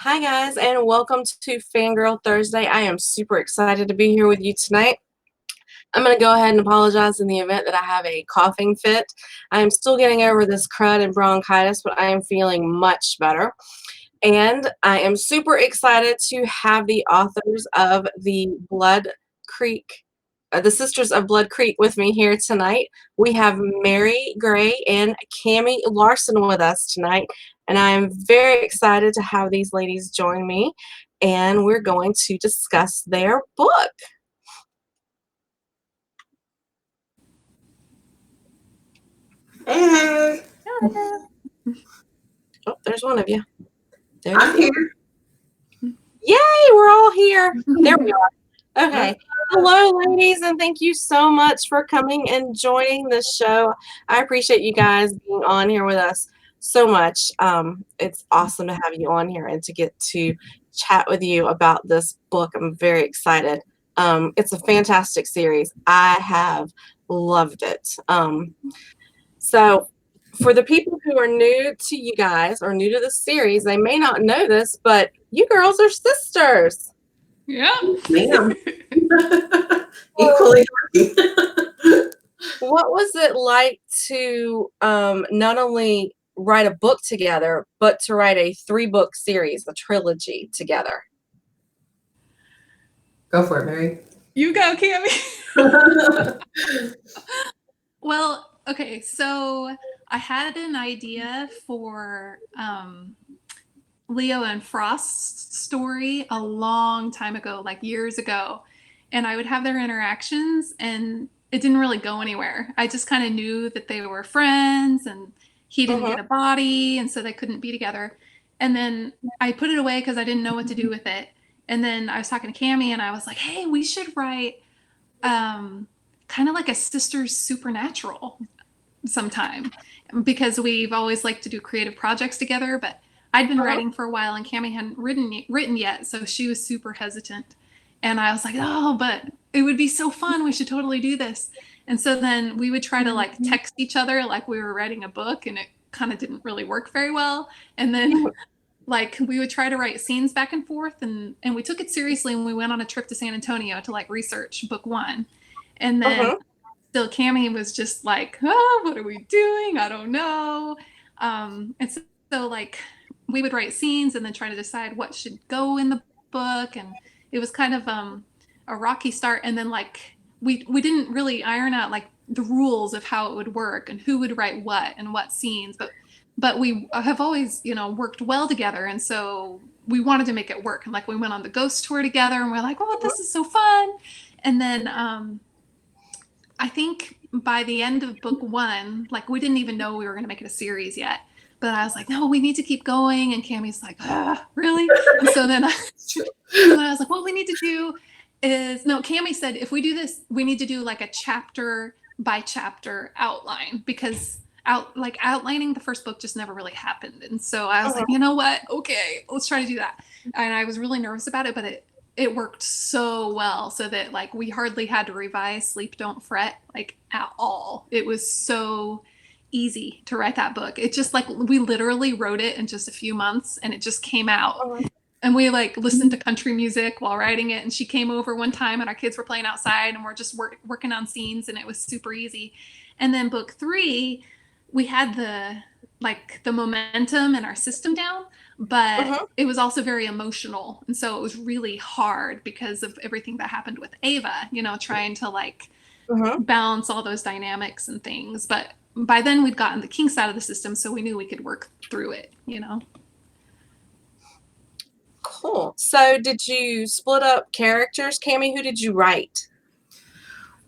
Hi, guys, and welcome to Fangirl Thursday. I am super excited to be here with you tonight. I'm going to go ahead and apologize in the event that I have a coughing fit. I am still getting over this crud and bronchitis, but I am feeling much better. And I am super excited to have the authors of the the Sisters of Bloodcreek with me here tonight. We have Mary Gray and Cammie Larsen with us tonight, and I am very excited to have these ladies join me, and we're going to discuss their book. Hey, Oh, there's one of you. There I'm you here. Yay, we're all here. There we are. Okay. Hello, ladies, and thank you so much for coming and joining the show. I appreciate you guys being on here with us so much. It's awesome to have you on here and to get to chat with you about this book. I'm very excited. It's a fantastic series. I have loved it. So for the people who are new to you guys or new to the series, they may not know this, but you girls are sisters. Yeah. Ma'am. Equally lucky. What was it like to not only write a book together, but to write a 3-book series, a trilogy together? Go for it, Mary. You go, Cammie. Well, okay, so I had an idea for Leo and Frost's story a long time ago, like years ago. And I would have their interactions and it didn't really go anywhere. I just kind of knew that they were friends and he didn't get a body and so they couldn't be together. And then I put it away because I didn't know what to do with it. And then I was talking to Cammie and I was like, hey, we should write kind of like a Sisters Supernatural sometime, because we've always liked to do creative projects together, but I'd been writing for a while and Cammie hadn't written yet, so she was super hesitant. And I was like, oh, but it would be so fun. We should totally do this. And so then we would try to like text each other like we were writing a book, and it kind of didn't really work very well. And then like we would try to write scenes back and forth, and we took it seriously when we went on a trip to San Antonio to like research book 1. And then still Cammie was just like, oh, what are we doing? I don't know. And so like we would write scenes and then try to decide what should go in the book. And it was kind of a rocky start. And then like we didn't really iron out like the rules of how it would work and who would write what and what scenes. But we have always, worked well together. And so we wanted to make it work. And like we went on the ghost tour together and we're like, oh, this is so fun. And then I think by the end of book 1, like we didn't even know we were going to make it a series yet. But I was like, no, we need to keep going. And Cammie's like, really? And so then I was like, what we need to do is, no, Cammie said, if we do this, we need to do like a chapter by chapter outline, because outlining the first book just never really happened. And so I was like, you know what? Okay, let's try to do that. And I was really nervous about it, but it worked so well, so that like we hardly had to revise Sleep Don't Fret like at all. It was so easy to write that book. It just like we literally wrote it in just a few months and it just came out. And we like listened to country music while writing it, and she came over one time and our kids were playing outside and we're just working on scenes, and it was super easy. And then book 3, we had the momentum and our system down, but it was also very emotional. And so it was really hard because of everything that happened with Eva, trying to like balance all those dynamics and things. But by then we'd gotten the kinks out of the system, so we knew we could work through it, Cool. So did you split up characters? Cammie, who did you write?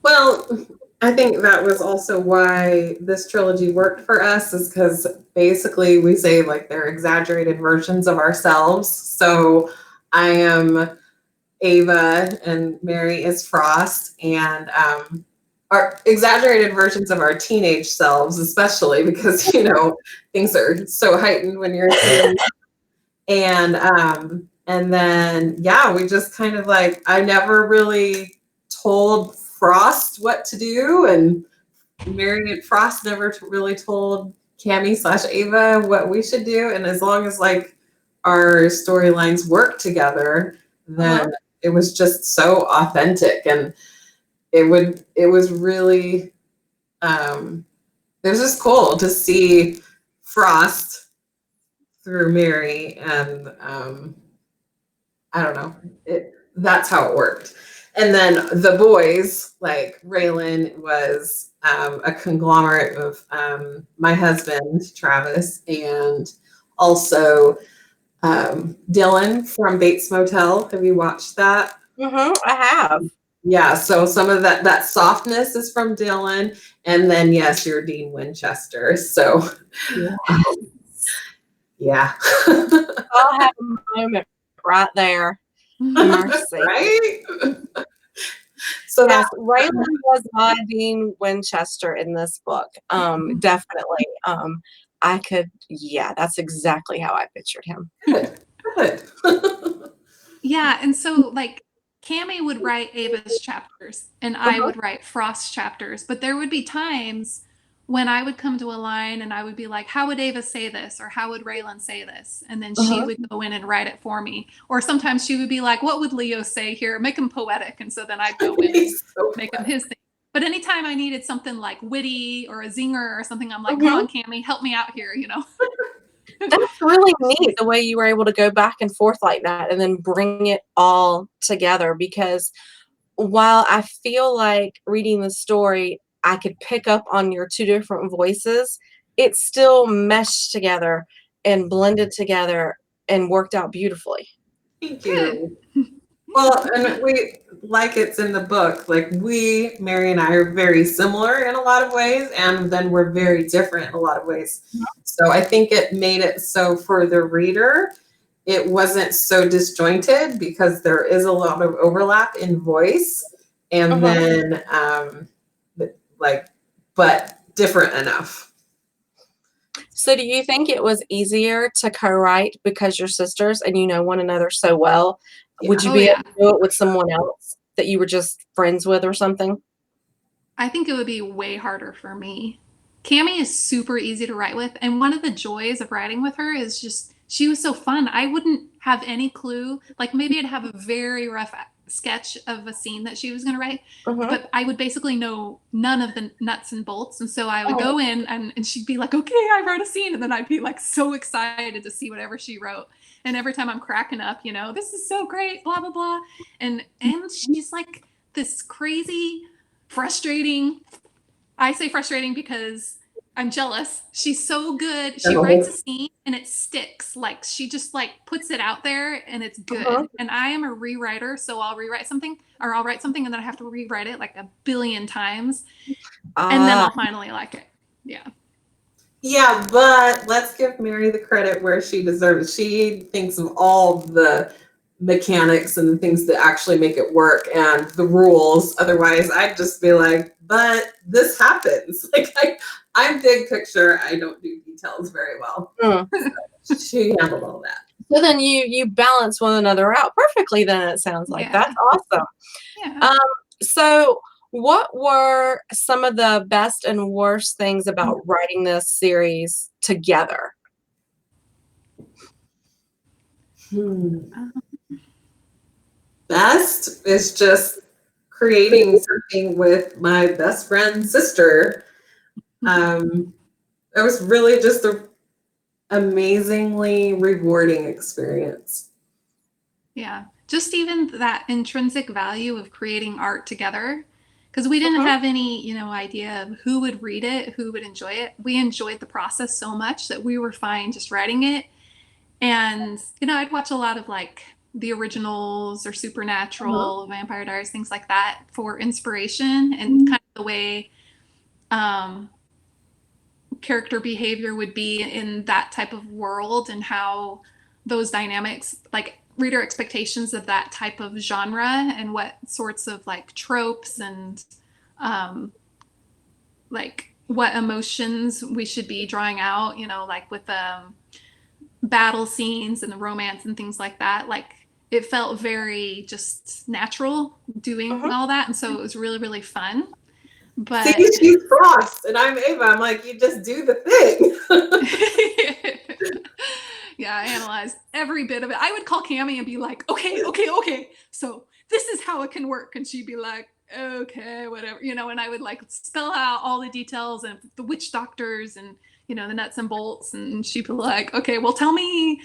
Well, I think that was also why this trilogy worked for us, is because basically we say like they're exaggerated versions of ourselves. So I am Eva and Mary is Frost, and our exaggerated versions of our teenage selves, especially because, things are so heightened when you're a teen. And then, we just kind of like, I never really told Frost what to do, and Mary and Frost never really told Cammie / Ava what we should do. And as long as like our storylines worked together, then it was just so authentic, and it was really it was just cool to see Frost through Mary, and I don't know, that's how it worked. And then the boys, like Raylan was a conglomerate of my husband, Travis, and also Dylan from Bates Motel. Have you watched that? I have. Yeah, so some of that softness is from Dylan, and then yes, you're Dean Winchester. So yeah. I'll have a moment right there. Mercy. Right? So Yes, that's Raylan was my Dean Winchester in this book. Definitely. That's exactly how I pictured him. good. Yeah, and so like Cammie would write Ava's chapters and I would write Frost's chapters, but there would be times when I would come to a line and I would be like, how would Ava say this? Or how would Raylan say this? And then she would go in and write it for me. Or sometimes she would be like, what would Leo say here? Make him poetic. And so then I'd go in and make him his thing. But anytime I needed something like witty or a zinger or something, I'm like, come on, Cammie, help me out here, you know? That's really neat the way you were able to go back and forth like that and then bring it all together, because while I feel like reading the story, I could pick up on your two different voices, it still meshed together and blended together and worked out beautifully. Thank you. Well, and we, like it's in the book, like Mary and I are very similar in a lot of ways, and then we're very different in a lot of ways. So I think it made it so for the reader, it wasn't so disjointed because there is a lot of overlap in voice, and then but different enough. So do you think it was easier to co-write because you're sisters and you know one another so well? Yeah. Would you be able to do it with someone else that you were just friends with or something? I think it would be way harder for me. Cammie is super easy to write with, and one of the joys of writing with her is just she was so fun. I wouldn't have any clue. Like maybe I'd have a very rough sketch of a scene that she was going to write, but I would basically know none of the nuts and bolts. And so I would go in and she'd be like, okay, I wrote a scene. And then I'd be like so excited to see whatever she wrote. And every time I'm cracking up, you know, this is so great, blah, blah, blah. And she's like this crazy, frustrating. I say frustrating because I'm jealous. She's so good. She writes a scene and it sticks. Like she just like puts it out there and it's good. And I am a rewriter, so I'll rewrite something or I'll write something and then I have to rewrite it like a billion times. And then I'll finally like it. Yeah. Yeah, but let's give Mary the credit where she deserves. She thinks of all the mechanics and the things that actually make it work and the rules. Otherwise, I'd just be like, but this happens. Like I'm big picture. I don't do details very well. So she handled all that. So then you balance one another out perfectly. Then it sounds like that's awesome. Yeah. So what were some of the best and worst things about writing this series together? Best is just creating something with my best friend's sister. It was really just an amazingly rewarding experience. Yeah, just even that intrinsic value of creating art together, because we didn't have any, idea of who would read it, who would enjoy it. We enjoyed the process so much that we were fine just writing it. And, I'd watch a lot of like the originals or Supernatural, Vampire Diaries, things like that for inspiration and kind of the way character behavior would be in that type of world and how those dynamics, like reader expectations of that type of genre and what sorts of like tropes and like what emotions we should be drawing out, like with battle scenes and the romance and things like that. Like it felt very just natural doing all that. And so it was really, really fun. But see, she's Frost and I'm Eva. I'm like, you just do the thing. Yeah, I analyzed every bit of it. I would call Cammie and be like, okay. So this is how it can work. And she'd be like, okay, whatever, and I would like spell out all the details and the witch doctors and, the nuts and bolts. And she'd be like, okay, well, tell me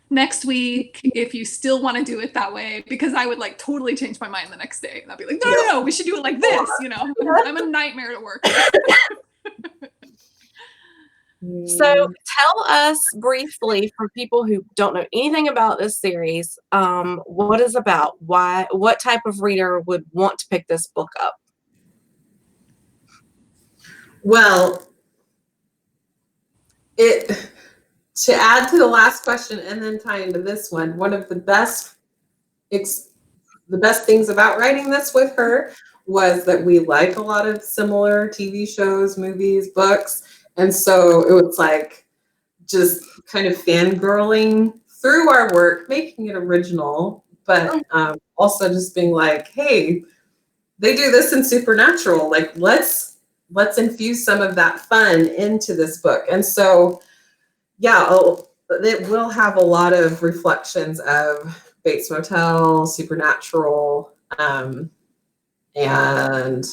next week if you still want to do it that way, because I would like totally change my mind the next day. And I'd be like, no, we should do it like this. I'm a nightmare to work with. So tell us briefly, for people who don't know anything about this series, what it's about, what type of reader would want to pick this book up? Well, to add to the last question and then tie into this one of the best things about writing this with her was that we like a lot of similar TV shows, movies, books. And so it was like just kind of fangirling through our work, making it original, but also just being like, hey, they do this in Supernatural. Like, let's infuse some of that fun into this book. And so, yeah, it will have a lot of reflections of Bates Motel, Supernatural, and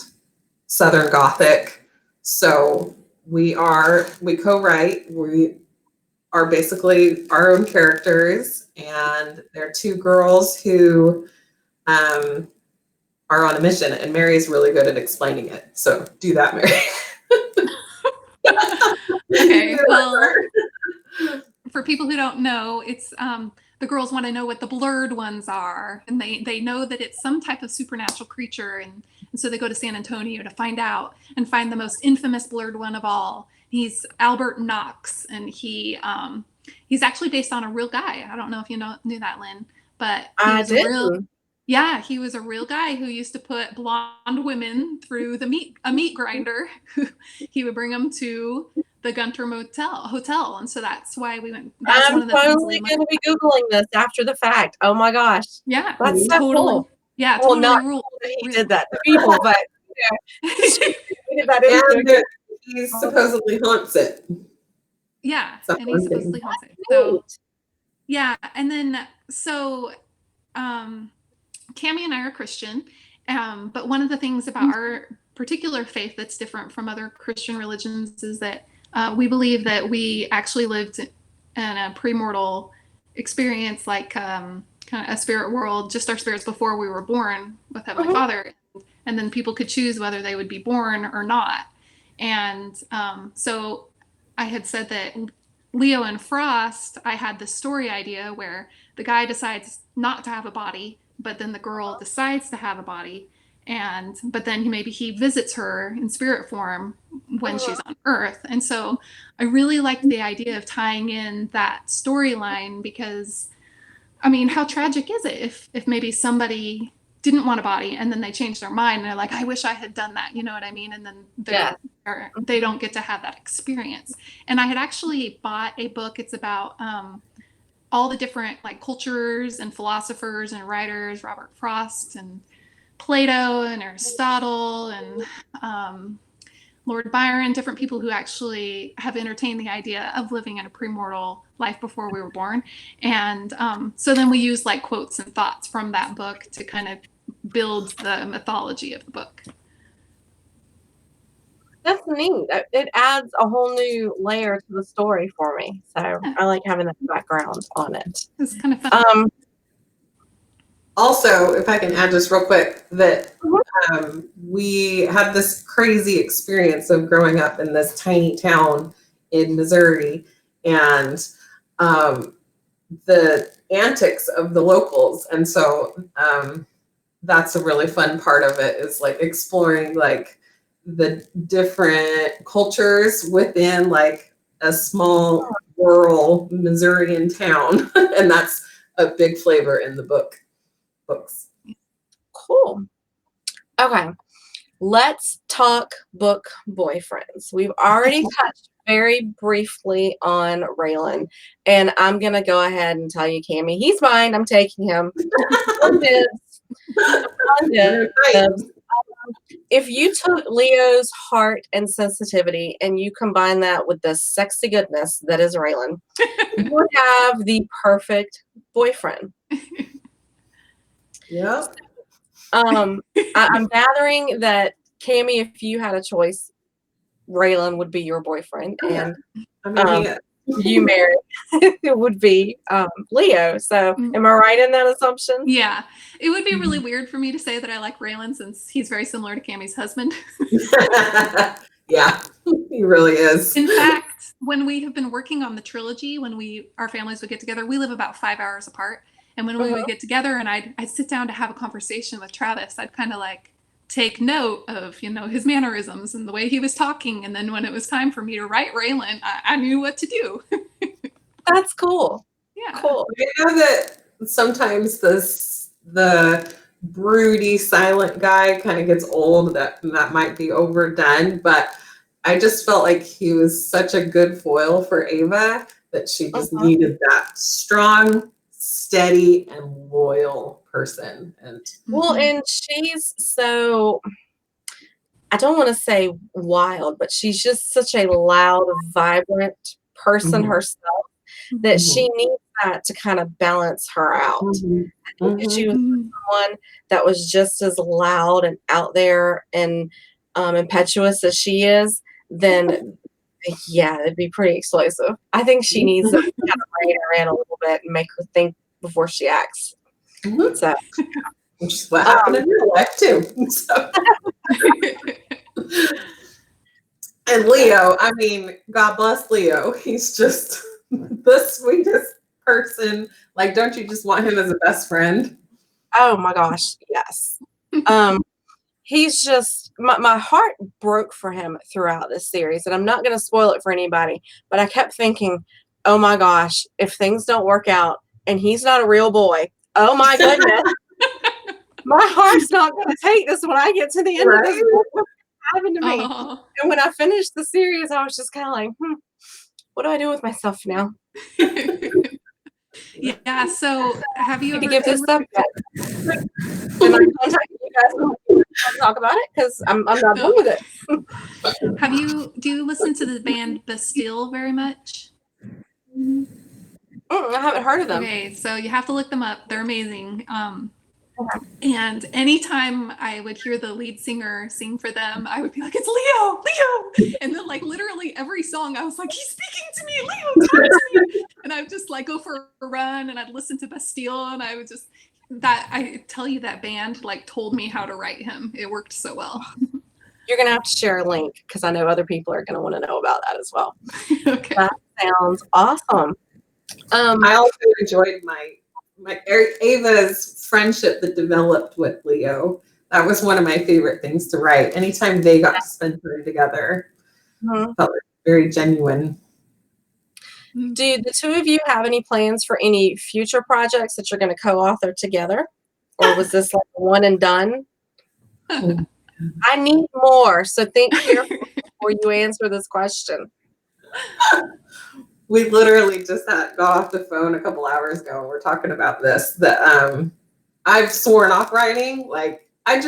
Southern Gothic. So we co-write. We are basically our own characters, and there are two girls who are on a mission, and Mary's really good at explaining it. So do that, Mary. Okay, well, for people who don't know, it's the girls want to know what the blurred ones are, and they know that it's some type of supernatural creature, and so they go to San Antonio to find out and find the most infamous blurred one of all. He's Albert Knox, and he's actually based on a real guy. I don't know if you knew that, Lynn, but he was a real guy who used to put blonde women through a meat grinder. He would bring them to the Gunter Hotel, and so that's why we went. That's I'm totally going to be Googling this after the fact. Oh my gosh! Yeah, that's so totally cool. Yeah, well, totally not he did that to people, but he did that and he supposedly haunts it. Yeah, and he supposedly haunts it. So yeah, and then so Cammie and I are Christian, but one of the things about our particular faith that's different from other Christian religions is that we believe that we actually lived in a premortal experience, like kind of a spirit world, just our spirits before we were born with Heavenly Father, and then people could choose whether they would be born or not. And so I had said that Leo and Frost, I had this story idea where the guy decides not to have a body, but then the girl decides to have a body, but then maybe he visits her in spirit form when she's on Earth. And so I really liked the idea of tying in that storyline, because I mean, how tragic is it if maybe somebody didn't want a body and then they change their mind and they're like, I wish I had done that, you know what I mean? And then they don't get to have that experience. And I had actually bought a book. It's about all the different like cultures and philosophers and writers, Robert Frost and Plato and Aristotle and Lord Byron, different people who actually have entertained the idea of living in a premortal life before we were born. And so then we use like quotes and thoughts from that book to kind of build the mythology of the book. That's neat. It adds a whole new layer to the story for me. So I like having that background on it. It's kind of fun. Also, if I can add just real quick, that we had this crazy experience of growing up in this tiny town in Missouri, and the antics of the locals. And so that's a really fun part of it, is like exploring like the different cultures within like a small rural Missourian town. And that's a big flavor in the books. Cool. Okay. Let's talk book boyfriends. We've already touched very briefly on Raylan, and I'm going to go ahead and tell you, Cammie, he's mine. I'm taking him. If you took Leo's heart and sensitivity and you combine that with the sexy goodness that is Raylan, you would have the perfect boyfriend. Yep. I'm gathering that, Cammie, if you had a choice, Raylan would be your boyfriend, and I mean, you married it would be Leo. So am I right in that assumption? Yeah. It would be really weird for me to say that I like Raylan since he's very similar to Cammie's husband. Yeah, he really is. In fact, when we have been working on the trilogy, when our families would get together, we live about 5 hours apart. And when we would get together and I'd sit down to have a conversation with Travis, I'd kind of like take note of, his mannerisms and the way he was talking. And then when it was time for me to write Raylan, I knew what to do. That's cool. Yeah. Cool. I know that sometimes the broody, silent guy kind of gets old. That might be overdone, but I just felt like he was such a good foil for Eva that she just needed that strong, steady, and loyal person. And she's so, I don't want to say wild, but she's just such a loud, vibrant person herself that she needs that to kind of balance her out. If she was someone that was just as loud and out there and impetuous as she is, then yeah, it'd be pretty explosive. I think she needs to kind of rein her in a little bit and make her think before she acts. So, which is what happened in real life too. So. And Leo, I mean, God bless Leo. He's just the sweetest person. Like, don't you just want him as a best friend? Oh my gosh, yes. He's just, my heart broke for him throughout this series, and I'm not going to spoil it for anybody, but I kept thinking, oh my gosh, if things don't work out and he's not a real boy, oh my goodness, my heart's not going to take this when I get to the end of this book. What's happened to me? And when I finished the series, I was just kind of like, what do I do with myself now? Yeah, so have you ever give this up yet? Am I contacting you guys to talk about it? Because I'm not done with it. Do you listen to the band Bastille very much? I haven't heard of them. Okay, so you have to look them up. They're amazing. And anytime I would hear the lead singer sing for them, I would be like, it's Leo. And then like literally every song I was like, he's speaking to me, Leo, talk to me. And I would just like go for a run and I'd listen to Bastille and I would just, I tell you, that band like told me how to write him. It worked so well. You're going to have to share a link because I know other people are going to want to know about that as well. Okay. That sounds awesome. I also enjoyed my Ava's friendship that developed with Leo. That was one of my favorite things to write. Anytime they got to spend time together, felt very genuine. Do the two of you have any plans for any future projects that you're going to co-author together? Or was this like a one and done? I need more, so think carefully before you answer this question. We literally just got off the phone a couple hours ago and we're talking about this, that I've sworn off writing. Like, I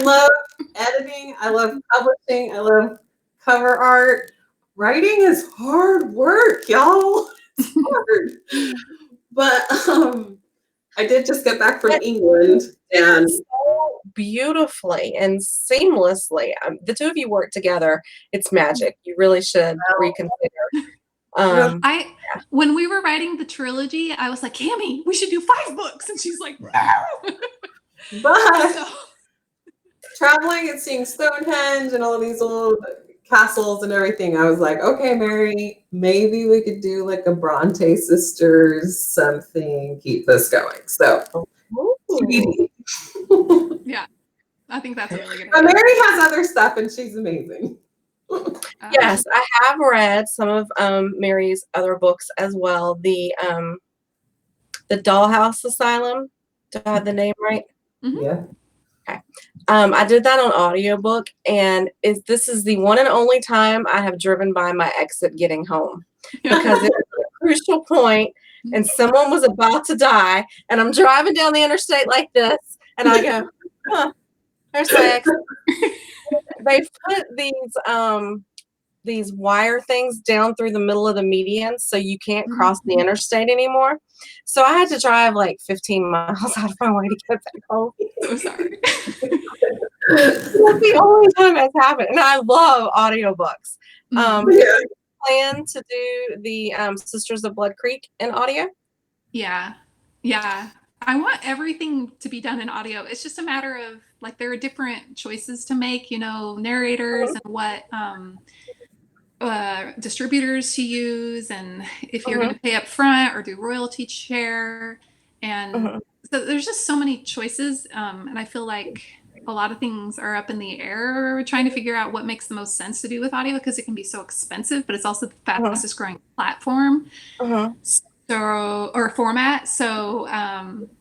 love editing, I love publishing, I love cover art. Writing is hard work, y'all. It's hard. But I did just get back from England, and so beautifully and seamlessly. The two of you work together. It's magic. You really should reconsider. When we were writing the trilogy, I was like, Cammie, we should do 5 books. And she's like, no. But traveling and seeing Stonehenge and all these old castles and everything, I was like, okay, Mary, maybe we could do like a Bronte sisters something, keep this going. So yeah, I think that's a really good idea. But Mary has other stuff and she's amazing. Yes, I have read some of Mary's other books as well. The Dollhouse Asylum. Do I have the name right? Yeah. Okay. I did that on audiobook, and this is the one and only time I have driven by my exit getting home, because it was a crucial point and someone was about to die, and I'm driving down the interstate like this, And I go, huh, there's my ex. They've put these wire things down through the middle of the median so you can't cross the interstate anymore. So I had to drive like 15 miles out of my way to get back home. So sorry. That's the only time it's happened. And I love audiobooks. Plan to do the Sisters of Bloodcreek in audio? Yeah. Yeah. I want everything to be done in audio. It's just a matter of like there are different choices to make, you know, narrators and what distributors to use, and if you're going to pay up front or do royalty share. And so there's just so many choices. And I feel like a lot of things are up in the air. We're trying to figure out what makes the most sense to do with audio because it can be so expensive, but it's also the fastest growing platform. Or format. So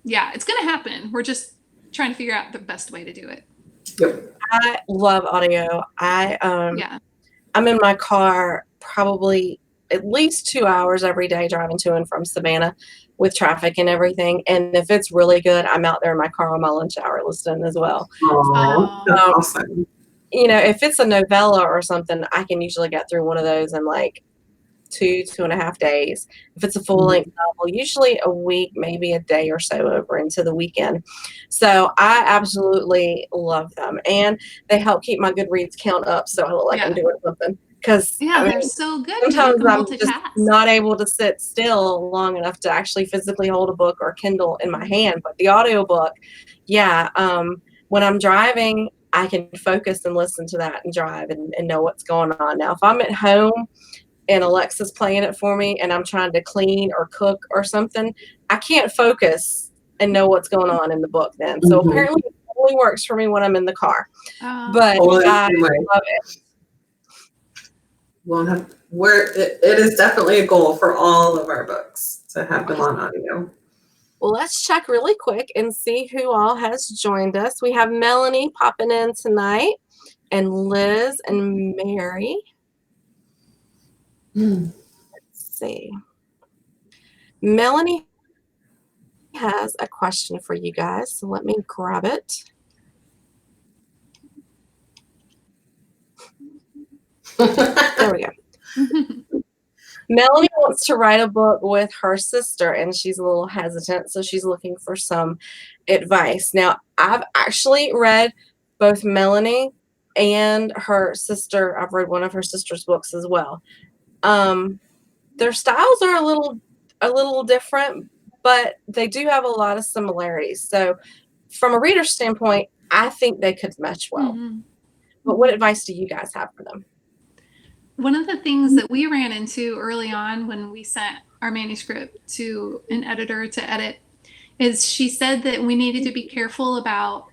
yeah, it's gonna happen. We're just trying to figure out the best way to do it. Yep. I love audio. I'm in my car probably at least 2 hours every day driving to and from Savannah with traffic and everything. And if it's really good, I'm out there in my car on my lunch hour listening as well. Awesome. You know, if it's a novella or something, I can usually get through one of those in like 2.5 days. If it's a full-length novel, usually a week, maybe a day or so over into the weekend. So I absolutely love them, and they help keep my Goodreads count up, so I look like I'm doing something. Because they're so good. Sometimes I'm just not able to sit still long enough to actually physically hold a book or Kindle in my hand. But the audiobook, when I'm driving, I can focus and listen to that and drive and know what's going on. Now, if I'm at home and Alexa's playing it for me and I'm trying to clean or cook or something, I can't focus and know what's going on in the book then. So apparently it only works for me when I'm in the car. But I love it. It is definitely a goal for all of our books to have them on audio. Well, let's check really quick and see who all has joined us. We have Melanie popping in tonight, and Liz and Mary. Let's see. Melanie has a question for you guys, so let me grab it. There we go. Melanie wants to write a book with her sister, and she's a little hesitant, so she's looking for some advice. Now, I've actually read both Melanie and her sister. I've read one of her sister's books as well. Their styles are a little different, but they do have a lot of similarities. So from a reader standpoint, I think they could mesh well. But what advice do you guys have for them? One of the things that we ran into early on when we sent our manuscript to an editor to edit is she said that we needed to be careful about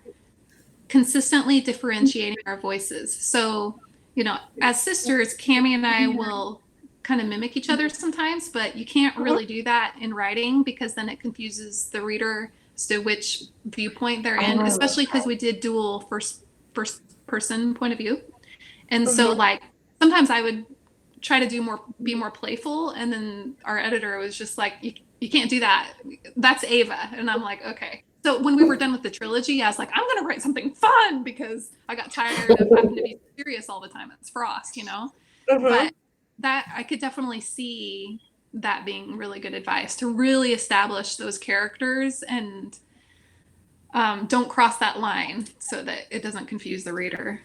consistently differentiating our voices. So, you know, as sisters, Cammie and I will kind of mimic each other sometimes, but you can't really do that in writing because then it confuses the reader as to which viewpoint they're in, especially because we did dual first person point of view. And so like sometimes I would try to be more playful, and then our editor was just like, you can't do that. That's Eva. And I'm like, okay. So when we were done with the trilogy, I was like, I'm going to write something fun because I got tired of having to be serious all the time. It's Frost, you know? But that I could definitely see that being really good advice to really establish those characters and don't cross that line so that it doesn't confuse the reader.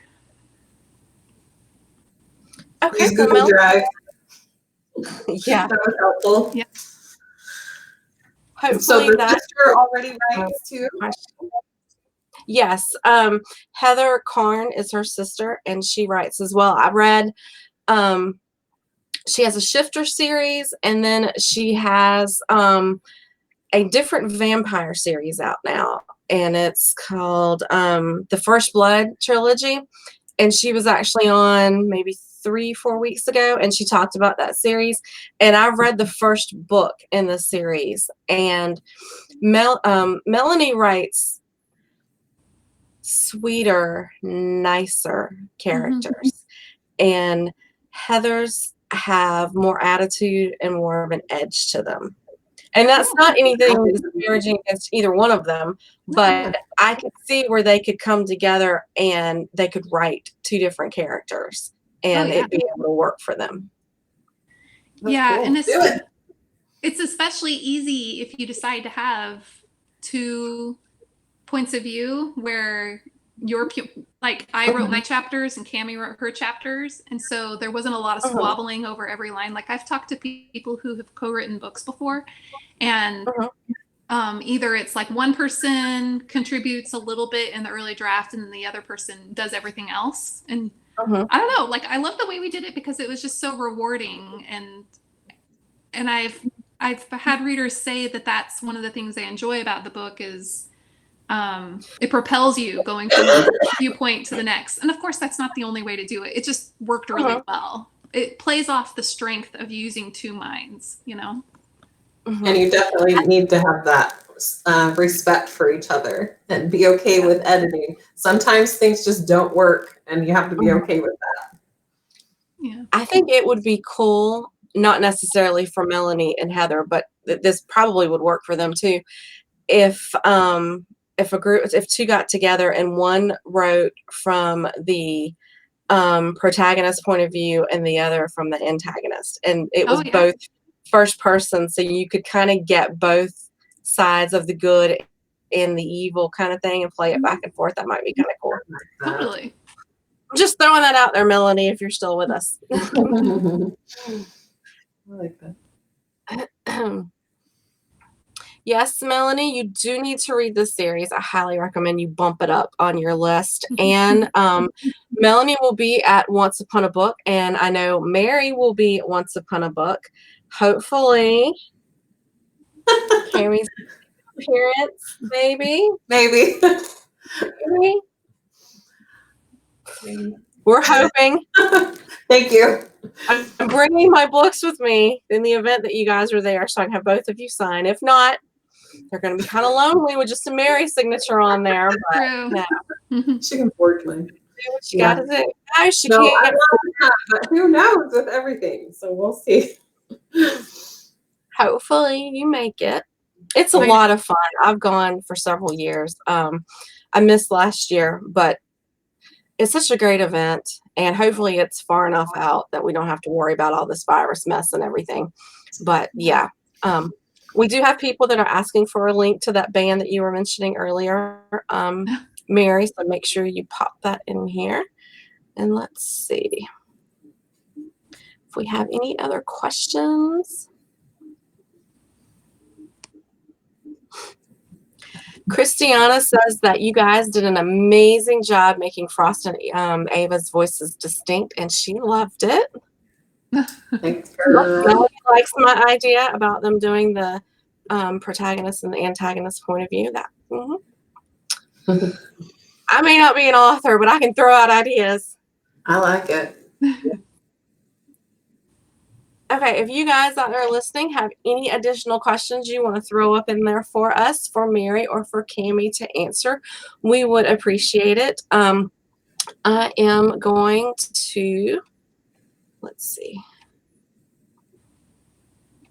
Okay, Google Drive. Yeah, that was helpful. Yeah. Hopefully so the sister already writes too. Yes, Heather Karn is her sister, and she writes as well. I read. She has a Shifter series, and then she has a different vampire series out now, and it's called the First Blood trilogy. And she was actually on maybe 3-4 weeks ago, and she talked about that series. And I've read the first book in the series, and Melanie writes sweeter, nicer characters, and Heather's have more attitude and more of an edge to them. And that's not anything disparaging against either one of them, but I could see where they could come together and they could write two different characters and it'd be able to work for them. Yeah, cool. and Do it's especially easy if you decide to have two points of view where like I wrote my chapters and Cammie wrote her chapters, and so there wasn't a lot of squabbling over every line. Like I've talked to people who have co-written books before, and either it's like one person contributes a little bit in the early draft and then the other person does everything else. And I don't know, like I love the way we did it because it was just so rewarding, and I've had readers say that that's one of the things they enjoy about the book is it propels you going from one viewpoint to the next. And of course, that's not the only way to do it. It just worked really well. It plays off the strength of using two minds, you know? And you definitely need to have that respect for each other and be okay with editing. Sometimes things just don't work and you have to be okay with that. Yeah. I think it would be cool, not necessarily for Melanie and Heather, but this probably would work for them too. If two got together and one wrote from the protagonist point of view and the other from the antagonist, and it was both first person, so you could kind of get both sides of the good and the evil kind of thing and play it back and forth. That might be kind of cool. Totally. I'm just throwing that out there, Melanie, if you're still with us. I like that. Yes, Melanie, you do need to read this series. I highly recommend you bump it up on your list. And Melanie will be at Once Upon a Book, and I know Mary will be at Once Upon a Book. Hopefully, Cammie's appearance, maybe. Maybe. We're hoping. Thank you. I'm bringing my books with me in the event that you guys are there, so I can have both of you sign. If not, they're going to be kind of lonely with just a Mary signature on there. But no. She can forge mine. Do what you got to do. No, she No, can't. I love that, but who knows with everything? So we'll see. Hopefully you make it. It's a lot of fun. I've gone for several years. I missed last year, but it's such a great event, and hopefully it's far enough out that we don't have to worry about all this virus mess and everything. But yeah, we do have people that are asking for a link to that band that you were mentioning earlier, Mary, so make sure you pop that in here. And let's see if we have any other questions. Christiana says that you guys did an amazing job making Frost and Ava's voices distinct, and she loved it. Thanks, girl. Melanie likes my idea about them doing the protagonist and the antagonist point of view. I may not be an author, but I can throw out ideas. I like it. Okay, if you guys out there listening have any additional questions you want to throw up in there for us, for Mary or for Cammie to answer, we would appreciate it. I am going to, let's see.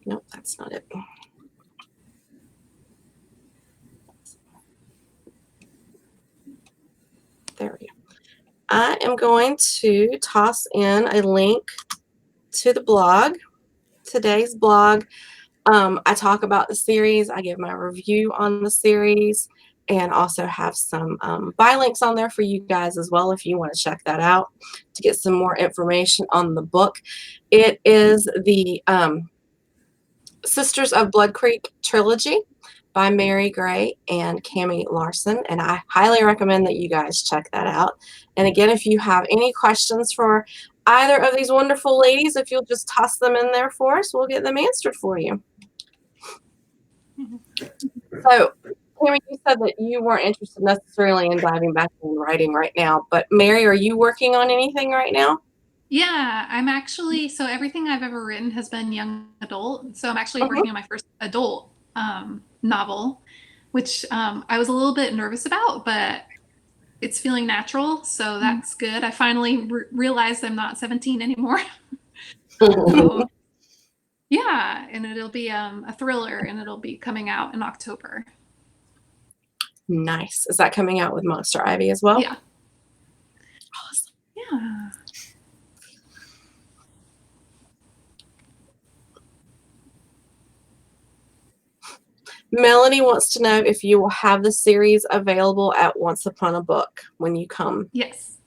Nope, that's not it. There we go. I am going to toss in a link to the blog, today's blog. I talk about the series. I give my review on the series and also have some buy links on there for you guys as well if you want to check that out to get some more information on the book. It is the Sisters of Bloodcreek trilogy by Mary Gray and Cammie Larsen, and I highly recommend that you guys check that out. And again, if you have any questions for either of these wonderful ladies, if you'll just toss them in there for us, we'll get them answered for you. So, Cammie, you said that you weren't interested necessarily in diving back in writing right now, but Mary, are you working on anything right now? Yeah, I'm actually, so everything I've ever written has been young adult. So I'm actually working on my first adult novel, which I was a little bit nervous about, but it's feeling natural. So that's good. I finally realized I'm not 17 anymore. So, Yeah, and it'll be a thriller, and it'll be coming out in October. Nice. Is that coming out with Monster Ivy as well? Yeah. Awesome. Yeah. Melanie wants to know if you will have the series available at Once Upon a Book when you come. Yes.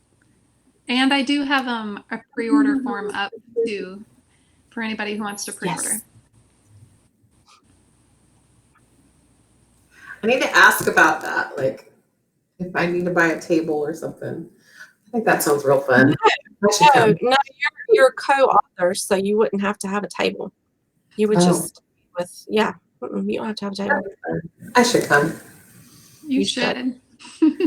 And I do have a pre-order form up too for anybody who wants to pre-order. Yes. I need to ask about that. Like, if I need to buy a table or something. I think that sounds real fun. No, you're co-authors, so you wouldn't have to have a table. You would just you don't have to have a table. I should come. You should. You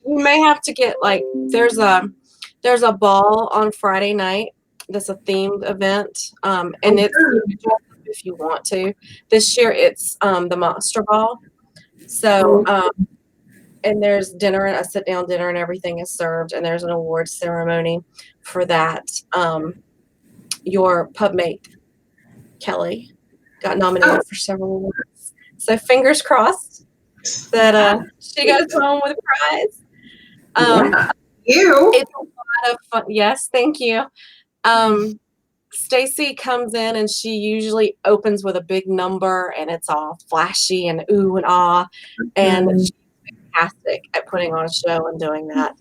may have to get like there's a ball on Friday night that's a themed event, and it's if you want to. This year it's the Monster Ball. So and there's dinner, a sit down dinner, and everything is served, and there's an awards ceremony for that. Your pub mate Kelly got nominated for several awards, so fingers crossed that she goes home with a prize. It's a lot of fun. Yes, thank you. Stacy comes in and she usually opens with a big number and it's all flashy and ooh and ah, and she's fantastic at putting on a show and doing that.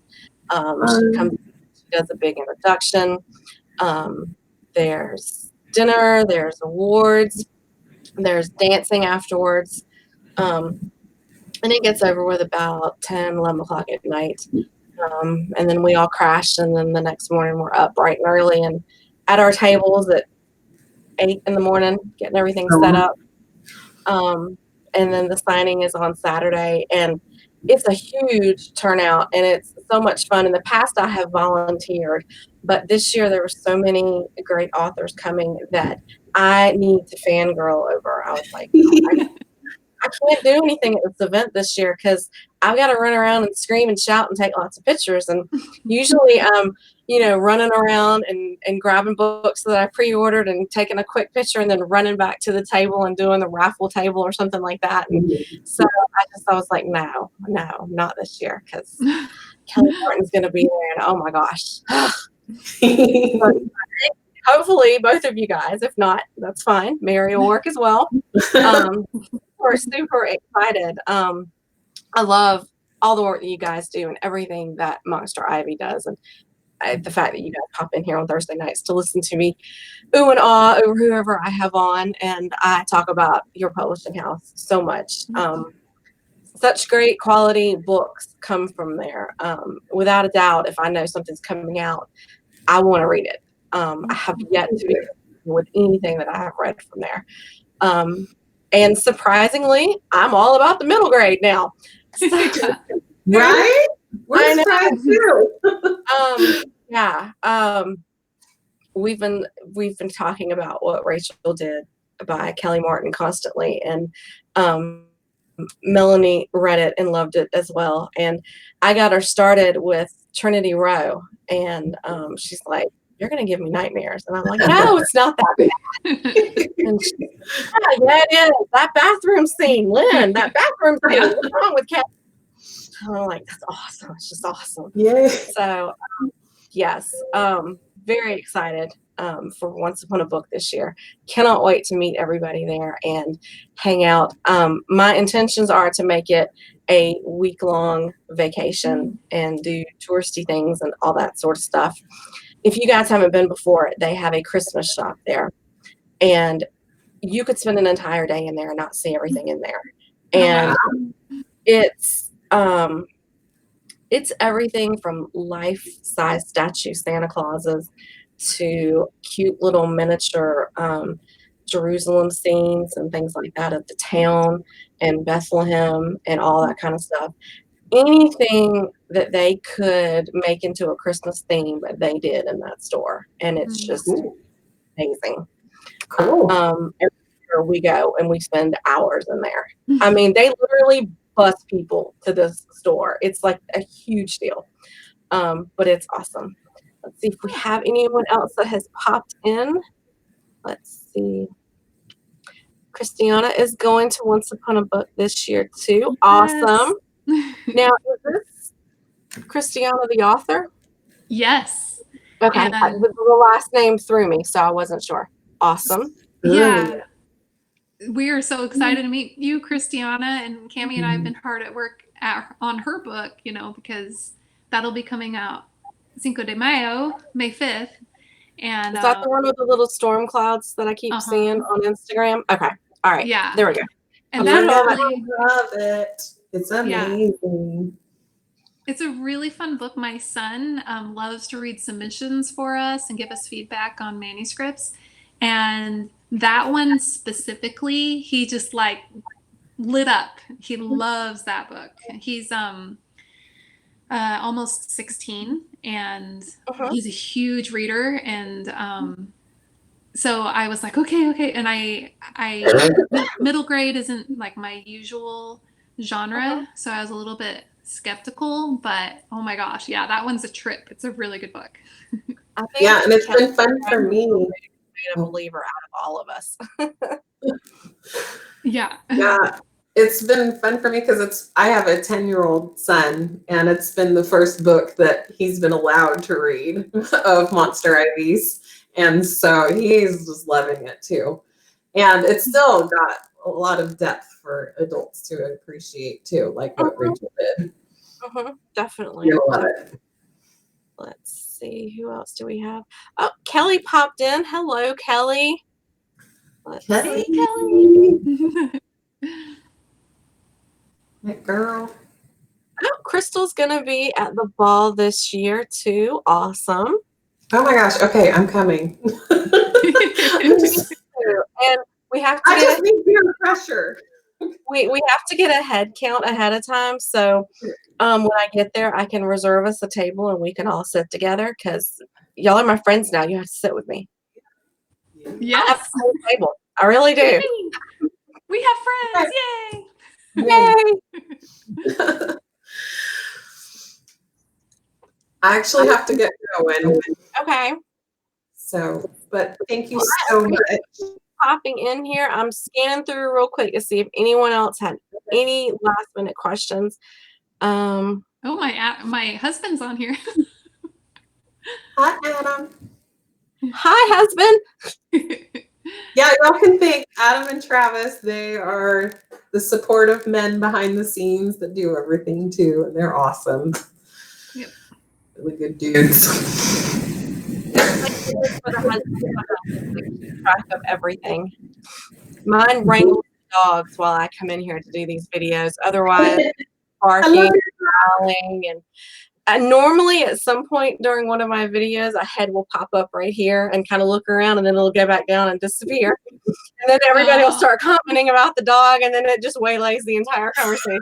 She does a big introduction. There's dinner, there's awards, there's dancing afterwards. And it gets over with about 10, 11 o'clock at night. And then we all crash, and then the next morning we're up bright and early and at our tables at 8 in the morning, getting everything set up. And then the signing is on Saturday, and it's a huge turnout, and it's so much fun. In the past, I have volunteered, but this year there were so many great authors coming that I need to fangirl over. I was like, I can't do anything at this event this year because I've got to run around and scream and shout and take lots of pictures. And usually running around and grabbing books that I pre-ordered and taking a quick picture and then running back to the table and doing the raffle table or something like that. And so I was like, no, not this year because Kelly Martin's going to be there. And oh my gosh. Hopefully both of you guys, if not, that's fine. Mary will work as well. We're super excited. I love all the work that you guys do and everything that Monster Ivy does. And the fact that you guys pop in here on Thursday nights to listen to me ooh and ah over whoever I have on. And I talk about your publishing house so much. Such great quality books come from there. Without a doubt, if I know something's coming out, I want to read it. I have yet to be with anything that I have read from there. And surprisingly, I'm all about the middle grade now. So, right? We're surprised too. We've been talking about what Rachel did by Kelly Martin constantly, and Melanie read it and loved it as well. And I got her started with Trinity Row, and she's like, "You're going to give me nightmares." And I'm like, "No, it's not that bad." And she, yeah, it is. That bathroom scene, Lynn, that bathroom scene. What's wrong with Kat? I'm like, that's awesome. It's just awesome. Yeah. So, yes, very excited for Once Upon a Book this year. Cannot wait to meet everybody there and hang out. My intentions are to make it a week-long vacation and do touristy things and all that sort of stuff. If you guys haven't been before, they have a Christmas shop there, and you could spend an entire day in there and not see everything in there. And it's everything from life-size statue Santa Clauses to cute little miniature Jerusalem scenes and things like that of the town and Bethlehem and all that kind of stuff. Anything that they could make into a Christmas theme, they did in that store, and it's just amazing. Cool. Everywhere we go, and we spend hours in there. I mean, they literally bus people to this store. It's like a huge deal, but it's awesome. let's see if we have anyone else that has popped in. Let's see. Christiana is going to Once Upon a Book this year too. Awesome. Now, is this Christiana the author? Yes. Okay. And The last name threw me, so I wasn't sure. Awesome. yeah. We are so excited to meet you, Christiana, and Cammie and I have been hard at work on her book, because that'll be coming out Cinco de Mayo, May 5th. And is that the one with the little storm clouds that I keep seeing on Instagram? Okay. All right. Yeah. There we go. And I love it. It's amazing. Yeah. It's a really fun book. My son loves to read submissions for us and give us feedback on manuscripts. And that one specifically, he just like lit up. He loves that book. He's almost 16 and he's a huge reader. And so I was like, okay. And I middle grade isn't like my usual genre. So I was a little bit skeptical, but oh my gosh, yeah, that one's a trip. It's a really good book. And it's been fun for me. A believer out of all of us. Yeah, it's been fun for me because I have a 10-year-old son, and it's been the first book that he's been allowed to read of Monster IVs, and so he's just loving it too. And it's still got a lot of depth for adults to appreciate too, like what Rachel did. Definitely. You'll love it. Let's see, who else do we have? Oh, Kelly popped in. Hello, Kelly. Let's see, Kelly. That girl. Oh, Crystal's gonna be at the ball this year too. Awesome. Oh my gosh. Okay, I'm coming. And we have to just need peer pressure. We have to get a head count ahead of time. So when I get there, I can reserve us a table and we can all sit together because y'all are my friends now. You have to sit with me. Yes. I have a whole table. I really do. Yay. We have friends. Yay. Yay. I actually have to get going. Okay. So, but thank you so much. Popping in here. I'm scanning through real quick to see if anyone else had any last minute questions. Oh, my husband's on here. Hi, Adam. Hi, husband. Yeah, y'all can thank Adam and Travis. They are the supportive men behind the scenes that do everything too, and they're awesome. Yep. Really good dudes. Track of everything. Mine wrangles dogs while I come in here to do these videos. Otherwise, barking, growling, and normally at some point during one of my videos, a head will pop up right here and kind of look around, and then it'll go back down and disappear. And then everybody will start commenting about the dog, and then it just waylays the entire conversation.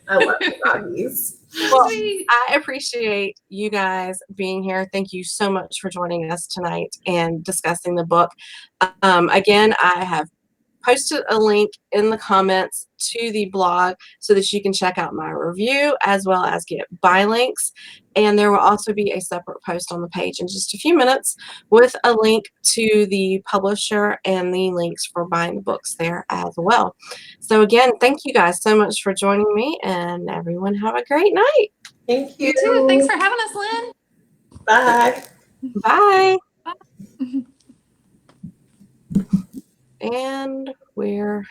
I love the doggies. Well, I appreciate you guys being here. Thank you so much for joining us tonight and discussing the book. Again, I have posted a link in the comments to the blog so that you can check out my review as well as get buy links. And there will also be a separate post on the page in just a few minutes with a link to the publisher and the links for buying the books there as well. So again, thank you guys so much for joining me, and everyone have a great night. Thank you. You too. Thanks for having us, Lynn. Bye. Bye. Bye. And we're